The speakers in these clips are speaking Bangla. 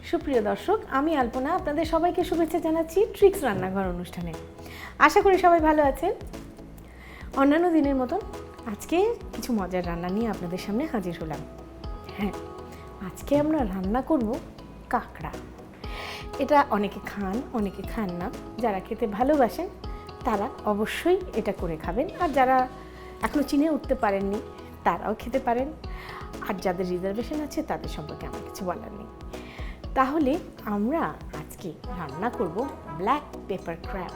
সুপ্রিয় দর্শক, আমি আলপনা আপনাদের সবাইকে শুভেচ্ছা জানাচ্ছি ট্রিক্স রান্নাঘর অনুষ্ঠানে। আশা করি সবাই ভালো আছেন। অন্যান্য দিনের মতন আজকে কিছু মজার রান্না নিয়ে আপনাদের সামনে হাজির হলাম। হ্যাঁ, আজকে আমরা রান্না করব কাঁকড়া। এটা অনেকে খান, অনেকে খান না। যারা খেতে ভালোবাসেন তারা অবশ্যই এটা করে খাবেন, আর যারা এখনও চিনে উঠতে পারেননি তারাও খেতে পারেন। আর যাদের রিজার্ভেশন আছে তাদের সম্পর্কে আমার কিছু বলার নেই। তাহলে আমরা আজকে রান্না করব ব্ল্যাক পেপার ক্র্যাব।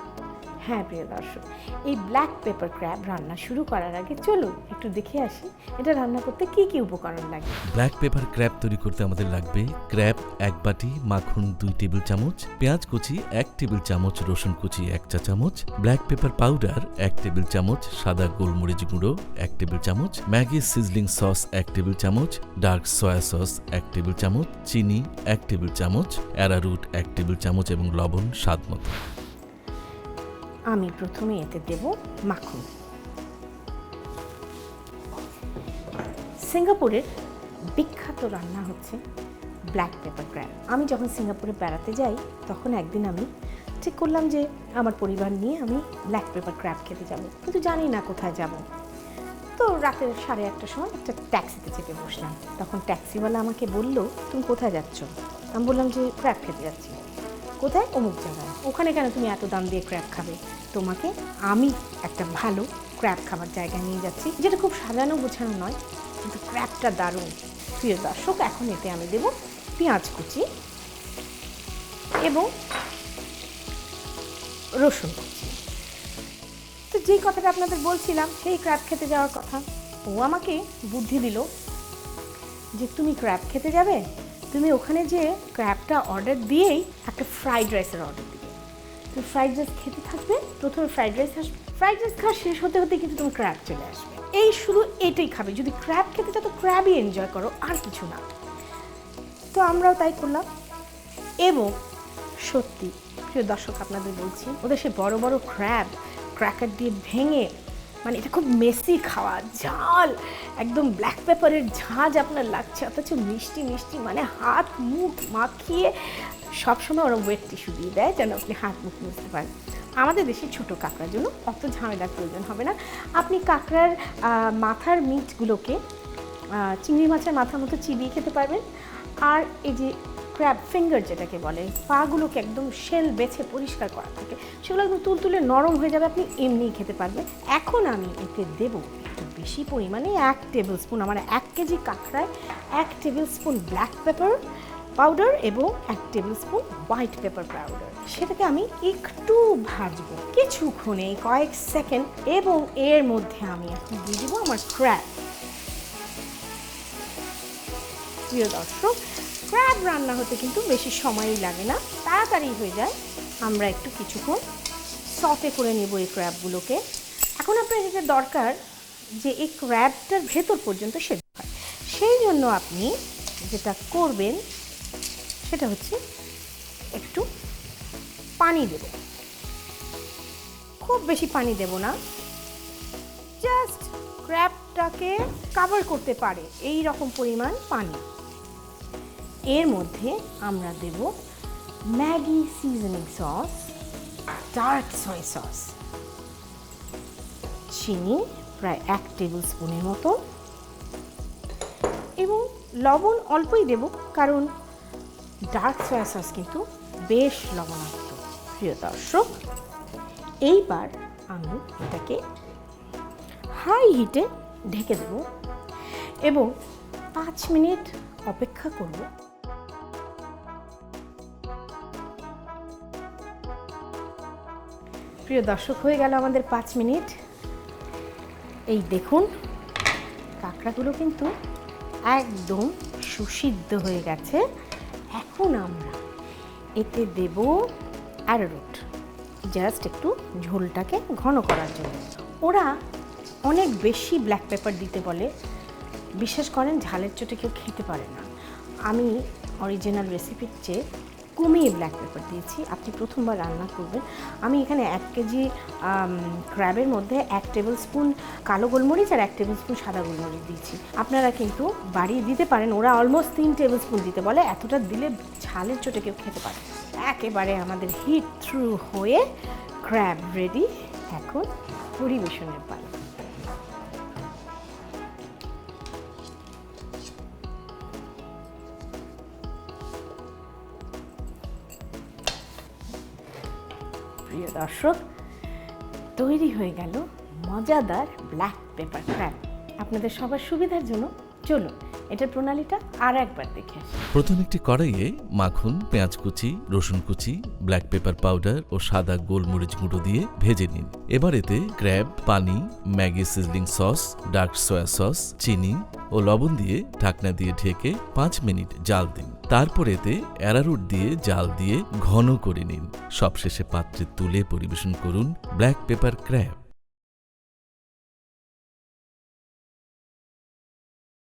হ্যাঁ প্রিয় দর্শক, এই ব্ল্যাক পেপার ক্র্যাব রান্না শুরু করার আগে চলুন একটু দেখে আসি এটা রান্না করতে কি কি উপকরণ লাগে। ব্ল্যাক পেপার ক্র্যাব তৈরি করতে আমাদের লাগবে ক্র্যাব 1 বাটি, মাখন 2 টেবিল চামচ, পেঁয়াজ কুচি 1 টেবিল চামচ, রসুন কুচি 1 চা চামচ, ব্ল্যাক পেপার পাউডার 1 টেবিল চামচ, সাদা গোলমরিচ গুঁড়ো 1 টেবিল চামচ, ম্যাগি সিজলিং সস 1 টেবিল চামচ, ডার্ক সয়া সস 1 টেবিল চামচ, চিনি 1 টেবিল চামচ, অ্যারারুট 1 টেবিল চামচ এবং লবণ স্বাদ মতো। আমি প্রথমে এতে দেব মাখন। সিঙ্গাপুরের বিখ্যাত রান্না হচ্ছে ব্ল্যাক পেপার ক্র্যাব। আমি যখন সিঙ্গাপুরে বেড়াতে যাই তখন একদিন আমি ঠিক করলাম যে আমার পরিবার নিয়ে আমি ব্ল্যাক পেপার ক্র্যাব খেতে যাব, কিন্তু জানি না কোথায় যাব। তো রাতের 1:30টার সময় একটা ট্যাক্সিতে চেপে বসলাম। তখন ট্যাক্সিওয়ালা আমাকে বলল, তুমি কোথায় যাচ্ছ? আমি বললাম যে ক্র্যাব খেতে যাচ্ছি। কোথায়? অমুক জায়গায়। ওখানে কেন তুমি এত দাম দিয়ে ক্র্যাব খাবে? তোমাকে আমি একটা ভালো ক্র্যাব খাবার জায়গায় নিয়ে যাচ্ছি, যেটা খুব সাজানো গোছানো নয়, কিন্তু ক্র্যাবটা দারুণ। প্রিয় দর্শক, এখন এতে আমি দেব পেঁয়াজ কুচি এবং রসুন কুচি। তো যেই কথাটা আপনাদের বলছিলাম, সেই ক্র্যাব খেতে যাওয়ার কথা, ও আমাকে বুদ্ধি দিল যে তুমি ক্র্যাব খেতে যাবে, তুমি ওখানে যে ক্র্যাবটা অর্ডার দিয়েই একটা ফ্রাইড রাইসের অর্ডার দিবে। তুমি ফ্রাইড রাইস খেতে থাকবে, প্রথমে ফ্রাইড রাইস আসবে, ফ্রাইড রাইস খাওয়া শেষ হতে হতে কিন্তু তুমি ক্র্যাব চলে আসবে। এই শুধু এটাই খাবে। যদি ক্র্যাব খেতে চাও তো ক্র্যাবই এনজয় করো, আর কিছু না। তো আমরাও তাই করলাম। এবং সত্যি প্রিয় দর্শক, আপনাদের বলছি, ওদের সে বড় বড় ক্র্যাব ক্র্যাকার দিয়ে ভেঙে, মানে এটা খুব মেসি খাওয়া, ঝাল, একদম ব্ল্যাক পেপারের ঝাঁজ আপনার লাগছে, অথচ মিষ্টি মিষ্টি, মানে হাত মুখ মাখিয়ে সবসময় ওরা ওয়েট টিস্যু দিয়ে দেয় যেন আপনি হাত মুখ মুছতে পারেন। আমাদের দেশে ছোটো কাঁকড়ার জন্য অত ঝামেলার প্রয়োজন হবে না। আপনি কাঁকড়ার মাথার মিটগুলোকে চিংড়ি মাছের মাথার মতো চিবিয়ে খেতে পারবেন। আর এই যে ক্র্যাব ফিঙ্গার যেটাকে বলে, পাগুলোকে একদম শেল বেছে পরিষ্কার করা থাকে, সেগুলো একদম তুলতুলে নরম হয়ে যাবে, আপনি এমনিই খেতে পারবেন। এখন আমি এতে দেবো একটু বেশি পরিমাণে 1 টেবিল স্পুন, আমার 1 কেজি কাঁকড়ায় 1 tablespoon black pepper powder এবং 1 tablespoon white pepper powder. সেটাকে আমি একটু ভাজবো কিছুক্ষণে, কয়েক সেকেন্ড, এবং এর মধ্যে আমি এখন দিয়ে দেবো আমার ক্র্যাব। প্রিয় দর্শক, ক্র্যাব রান্না হতে কিন্তু বেশি সময়ই লাগে না, তাড়াতাড়ি হয়ে যায়। আমরা একটু কিছুক্ষণ সটে করে নেব এই ক্র্যাবগুলোকে। এখন আপনার যেটা দরকার যে এই ক্র্যাবটার ভেতর পর্যন্ত সেদ্ধ হয়, সেই জন্য আপনি যেটা করবেন সেটা হচ্ছে একটু পানি দেব। খুব বেশি পানি দেব না, জাস্ট ক্র্যাবটাকে কভার করতে পারে এই রকম পরিমাণ পানি। এর মধ্যে আমরা দেব Maggi seasoning sauce, dark soya sauce, চিনি প্রায় 1 টেবিল স্পুনের মতো, এবং লবণ অল্পই দেব, কারণ ডার্ক সয়া সস কিন্তু বেশ লবণাক্ত। প্রিয় দর্শক, এইবার আমি এটাকে হাই হিটে ঢেকে দেব এবং 5 মিনিট অপেক্ষা করব। প্রিয় দর্শক, হয়ে গেল আমাদের 5 মিনিট। এই দেখুন, কাঁকড়াগুলো কিন্তু একদম সুসিদ্ধ হয়ে গেছে। এখন আমরা এতে দেব অ্যারারুট, জাস্ট একটু ঝোলটাকে ঘন করার জন্য। ওরা অনেক বেশি ব্ল্যাক পেপার দিতে বলে, বিশ্বাস করেন ঝালের চোটে কেউ খেতে পারে না। আমি অরিজিনাল রেসিপির চেয়ে কমিয়ে ব্ল্যাক পেপার দিয়েছি। আপনি প্রথমবার রান্না করবেন। আমি এখানে 1 কেজি ক্র্যাবের মধ্যে 1 টেবিল স্পুন কালো গোলমরিচ আর 1 টেবিল স্পুন সাদা গোলমরিচ দিয়েছি। আপনারা কিন্তু বাড়িয়ে দিতে পারেন, ওরা অলমোস্ট 3 টেবিল স্পুন দিতে বলে, এতটা দিলে ঝালের চোটে কেউ খেতে পারে। একেবারে আমাদের হিট থ্রু হয়ে ক্র্যাব রেডি। এখন পরিবেশনের পালা। প্রিয় দর্শক, তৈরি হয়ে গেল মজাদার ব্ল্যাক পেপার ক্র্যাব। আপনাদের সবার সুবিধার জন্য চলুন এটার প্রণালীটা আর একবার দেখে আসি। প্রথম একটি কড়াইয়ে মাখন, পেঁয়াজ কুচি, রসুন কুচি, ব্ল্যাক পেপার পাউডার ও সাদা গোলমরিচ গুঁড়ো দিয়ে ভেজে নিন। এবার এতে ক্র্যাব, পানি, Maggi sizzling sauce, dark soya sauce, চিনি ও লবণ দিয়ে ঢাকনা দিয়ে ঢেকে 5 মিনিট জাল দিন। তারপর এতে অ্যারারুট দিয়ে জাল দিয়ে ঘন করে নিন। সবশেষে পাত্রে তুলে পরিবেশন করুন ব্ল্যাক পেপার ক্র্যাব।